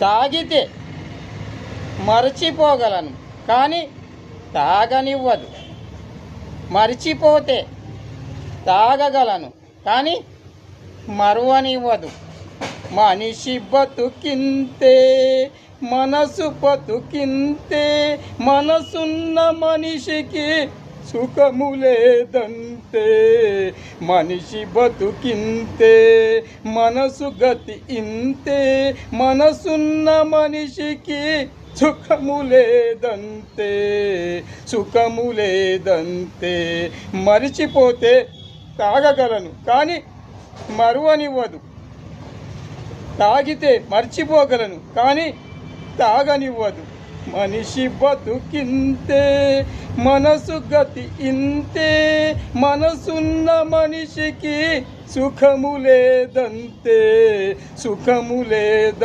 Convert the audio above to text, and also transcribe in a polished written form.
తాగితే మరచిపోగలను కానీ తాగనివ్వదు. మరిచిపోతే తాగగలను కానీ మరువనివ్వదు. మనిషి బతుకింతే మనసు బతుకింతే, మనసున్న మనిషికి సుఖము లేదంతే. మనిషి బతుకింతే మనసు గతి ఇంతే, మనసున్న మనిషికి సుఖము లేదంతే, సుఖము లేదంతే. మరిచిపోతే తాగగలను కానీ మరువనివ్వదు. తాగితే మర్చిపోగలను కానీ తాగనివ్వదు. మనిషి బతుకింతే మనసు గతి ఇంతే, మనసున్న మనిషికి సుఖము లేదంతే, సుఖము లేద